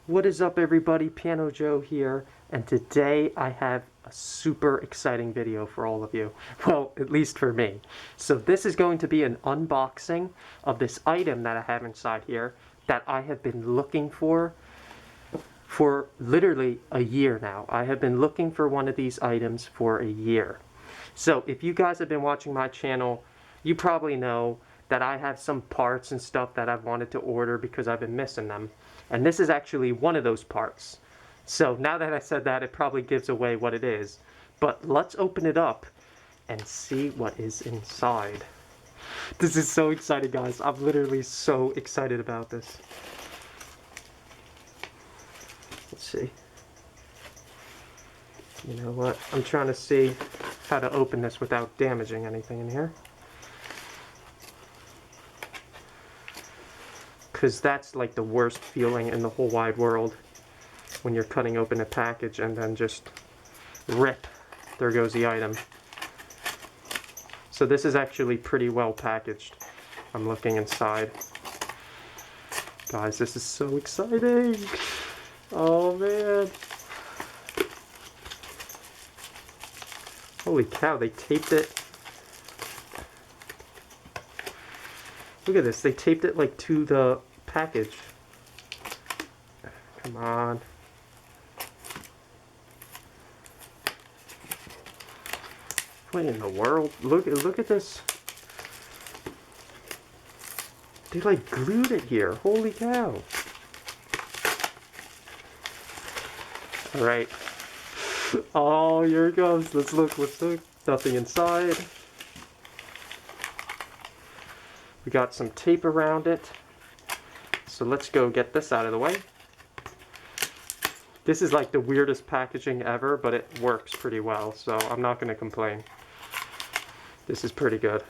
What is up everybody, Piano Joe here, and today I have a super exciting video for all of you. Well, at least for me. So this is going to be an unboxing of this item that I have inside here that I have been looking for literally a year now. I have been looking for one of these items for a year. So if you guys have been watching my channel, you probably know that I have some parts and stuff that I've wanted to order because I've been missing them. And this is actually one of those parts. So now that I said that, it probably gives away what it is. But let's open it up and see what is inside. This is so exciting, guys. I'm literally so excited about this. Let's see. You know what? I'm trying to see how to open this without damaging anything in here. Because that's like the worst feeling in the whole wide world when you're cutting open a package and then just rip, there goes the item. So this is actually pretty well packaged. I'm looking inside. Guys, this is so exciting. Oh man. Holy cow, they taped it. Look at this, they taped it like to the package. Come on. What in the world? Look at this. They like glued it here. Holy cow. Alright. Oh, here it goes. Let's look. Nothing inside. We got some tape around it. So let's go get this out of the way. This is like the weirdest packaging ever, but it works pretty well, so I'm not going to complain. This is pretty good.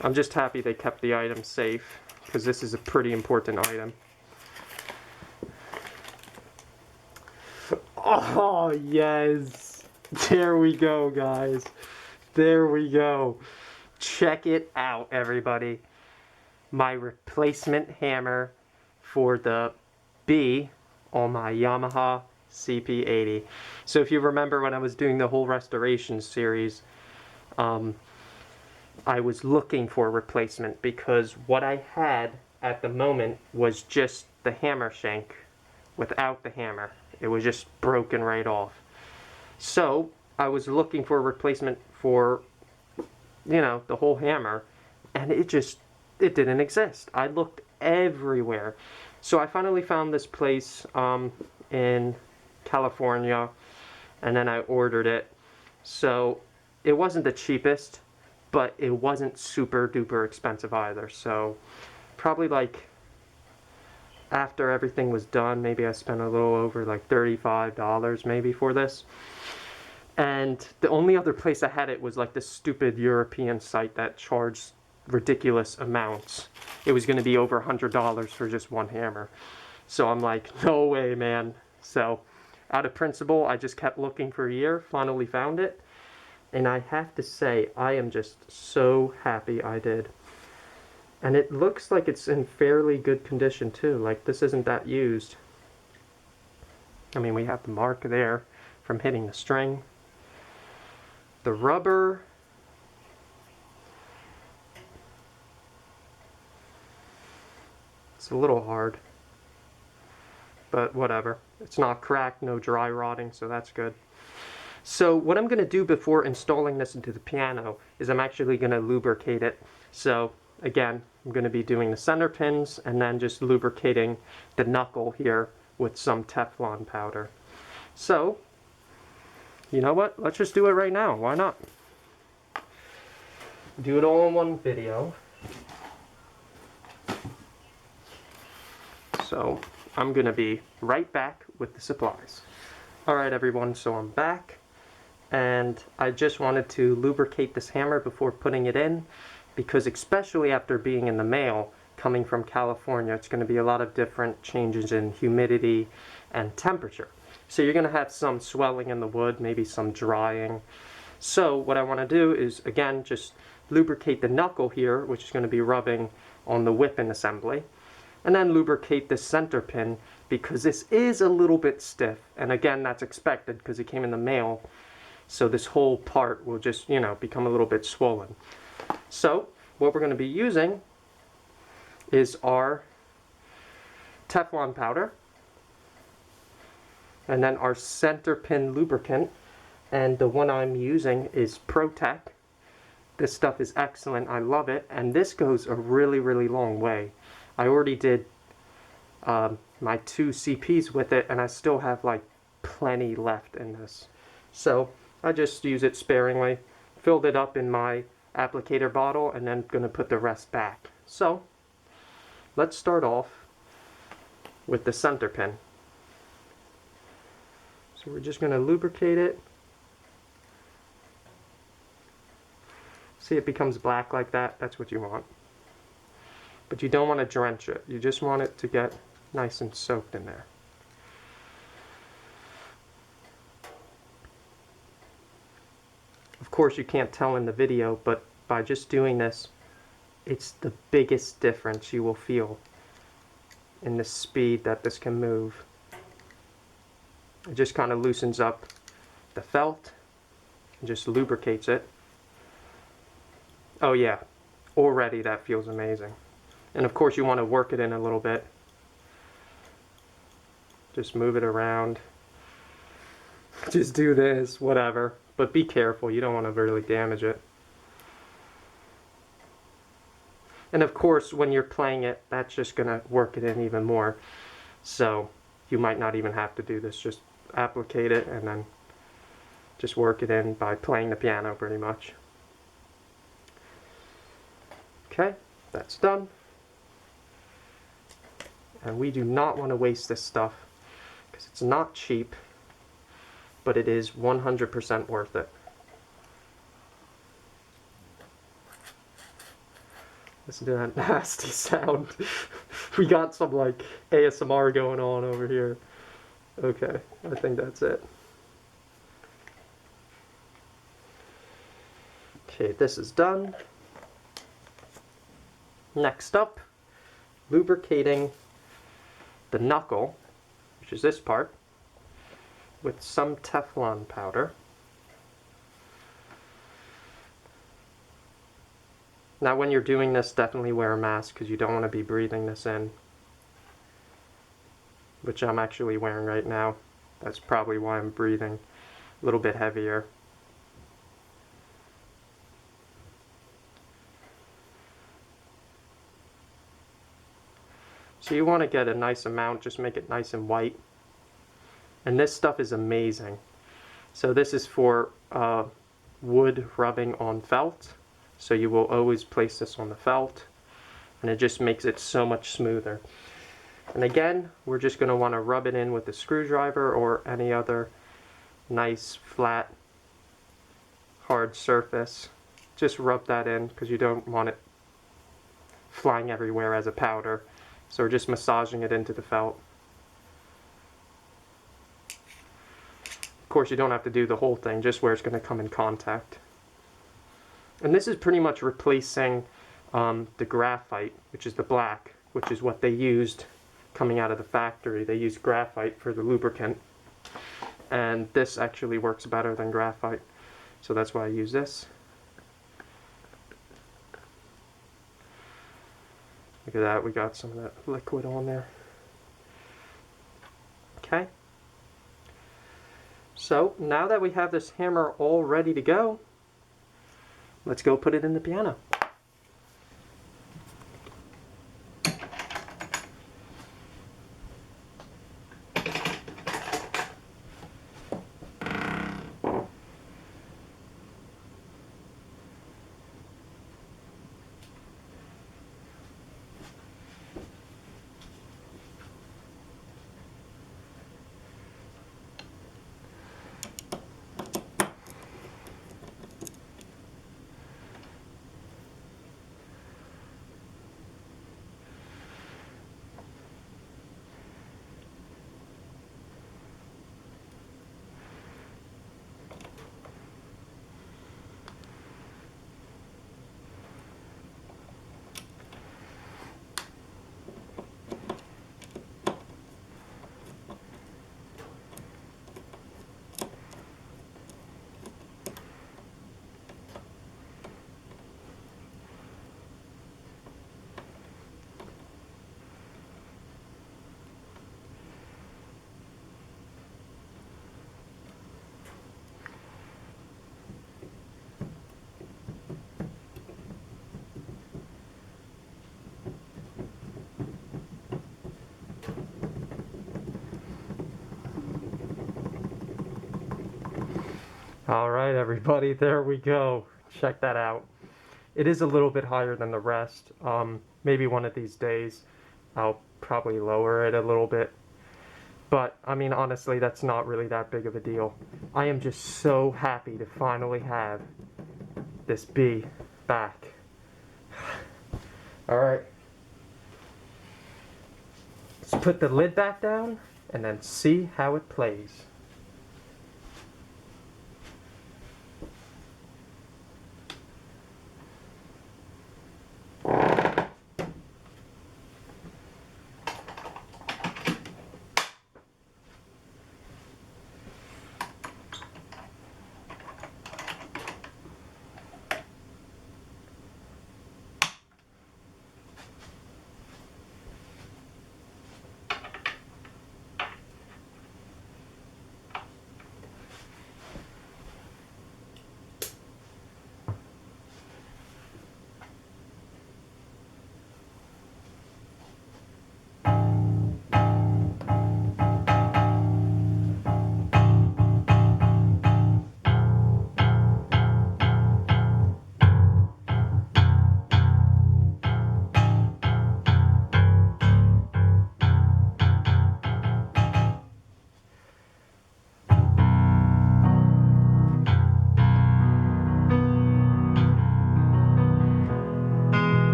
I'm just happy they kept the item safe, because this is a pretty important item. Oh, yes! There we go, guys. There we go. Check it out, everybody. My replacement hammer for the B on my Yamaha CP-80. So if you remember when I was doing the whole restoration series, I was looking for a replacement because what I had at the moment was just the hammer shank without the hammer. It was just broken right off. So I was looking for a replacement for, you know, the whole hammer, and it didn't exist. I looked everywhere. So I finally found this place in California, and then I ordered it. So it wasn't the cheapest, but it wasn't super duper expensive either. So probably like after everything was done, maybe I spent a little over like $35 maybe for this. And the only other place I had it was like this stupid European site that charged ridiculous amounts. It was going to be over $100 for just one hammer. So I'm like, no way, man. So out of principle, I just kept looking for a year, finally found it. And I have to say, I am just so happy I did. And it looks like it's in fairly good condition too. Like this isn't that used. I mean, we have the mark there from hitting the string. The rubber, it's a little hard, but whatever. It's not cracked, no dry rotting, so that's good. So what I'm going to do before installing this into the piano is I'm actually going to lubricate it. So again, I'm going to be doing the center pins and then just lubricating the knuckle here with some Teflon powder. So, you know what? Let's just do it right now. Why not? Do it all in one video. So, I'm going to be right back with the supplies. Alright everyone, so I'm back. And I just wanted to lubricate this hammer before putting it in, because especially after being in the mail, coming from California, it's going to be a lot of different changes in humidity and temperature. So you're going to have some swelling in the wood, maybe some drying. So what I want to do is, again, just lubricate the knuckle here, which is going to be rubbing on the whipping assembly. And then lubricate the center pin, because this is a little bit stiff. And again, that's expected because it came in the mail. So this whole part will just, you know, become a little bit swollen. So what we're going to be using is our Teflon powder, and then our center pin lubricant. And the one I'm using is ProTech. This stuff is excellent. I love it. And this goes a really, really long way. I already did my 2 CPs with it, and I still have like plenty left in this. So I just use it sparingly, filled it up in my applicator bottle, and then going to put the rest back. So let's start off with the center pin. So we're just going to lubricate it. See, it becomes black like that. That's what you want. But you don't want to drench it. You just want it to get nice and soaked in there. Of course, you can't tell in the video, but by just doing this, it's the biggest difference you will feel in the speed that this can move. It just kind of loosens up the felt and just lubricates it. Oh yeah, already that feels amazing. And of course you want to work it in a little bit. Just move it around. Just do this, whatever. But be careful, you don't want to really damage it. And of course when you're playing it, that's just going to work it in even more. So you might not even have to do this. Just applicate it and then just work it in by playing the piano pretty much. Okay, that's done. And we do not want to waste this stuff because it's not cheap, but it is 100% worth it. Listen to that nasty sound. We got some like ASMR going on over here. Okay, I think that's it. Okay, this is done. Next up, lubricating the knuckle, which is this part, with some Teflon powder. Now when you're doing this, definitely wear a mask because you don't want to be breathing this in, which I'm actually wearing right now. That's probably why I'm breathing a little bit heavier. So you want to get a nice amount, just make it nice and white. And this stuff is amazing. So this is for wood rubbing on felt. So you will always place this on the felt, and it just makes it so much smoother. And again, we're just going to want to rub it in with a screwdriver or any other nice flat hard surface. Just rub that in because you don't want it flying everywhere as a powder. So we're just massaging it into the felt. Of course, you don't have to do the whole thing, just where it's going to come in contact. And this is pretty much replacing the graphite, which is the black, which is what they used coming out of the factory. They used graphite for the lubricant. And this actually works better than graphite. So that's why I use this. Look at that, we got some of that liquid on there. Okay. So now that we have this hammer all ready to go, let's go put it in the piano. Alright everybody, there we go. Check that out. It is a little bit higher than the rest. Maybe one of these days I'll probably lower it a little bit. But, I mean, honestly, that's not really that big of a deal. I am just so happy to finally have this B back. Alright. Let's put the lid back down and then see how it plays.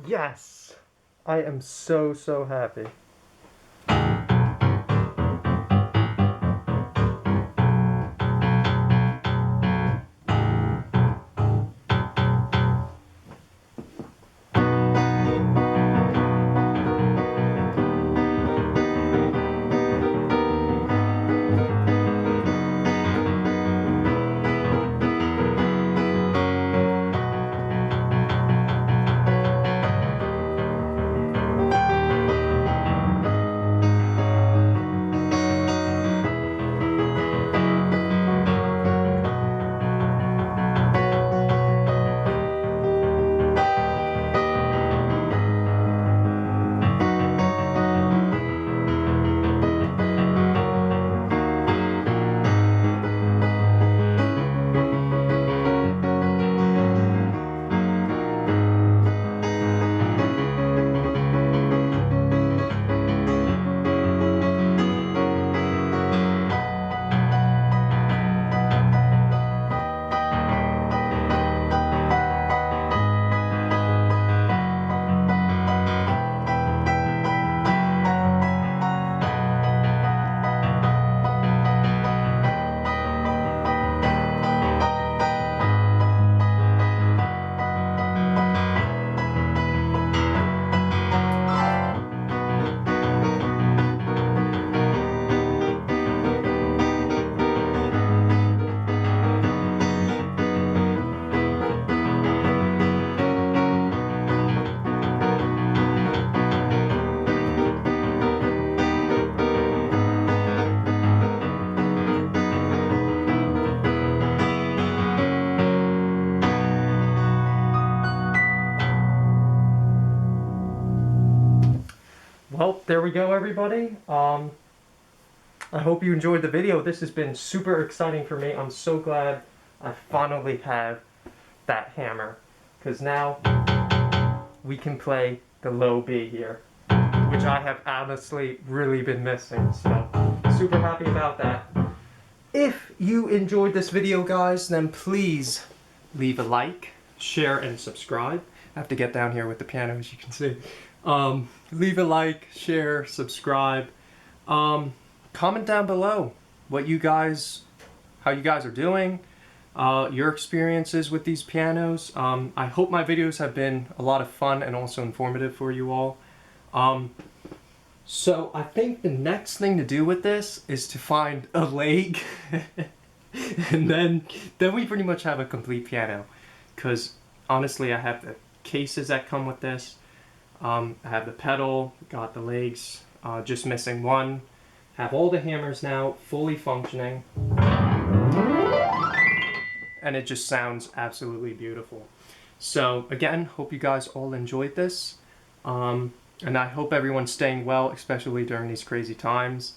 Yes! I am so happy. Well, there we go everybody. I hope you enjoyed the video. This has been super exciting for me. I'm so glad I finally have that hammer, because now we can play the low B here, which I have honestly really been missing, so super happy about that. If you enjoyed this video, guys, then please leave a like, share, and subscribe. I have to get down here with the piano, as you can see. Leave a like, share, subscribe. Comment down below what you guys, how you guys are doing, your experiences with these pianos. I hope my videos have been a lot of fun and also informative for you all. So I think the next thing to do with this is to find a leg and then we pretty much have a complete piano, because honestly I have the cases that come with this. I have the pedal, got the legs, just missing one. Have all the hammers now fully functioning. And and it just sounds absolutely beautiful. So again, hope you guys all enjoyed this. And I hope everyone's staying well, especially during these crazy times.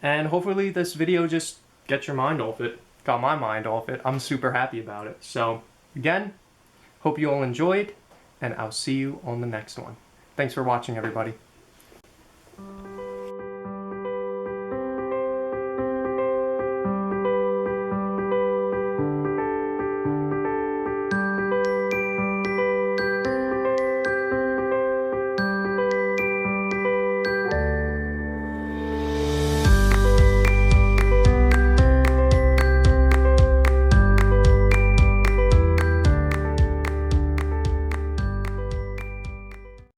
And hopefully this video just gets your mind off it. Got my mind off it. I'm super happy about it. So again, hope you all enjoyed, and I'll see you on the next one. Thanks for watching, everybody.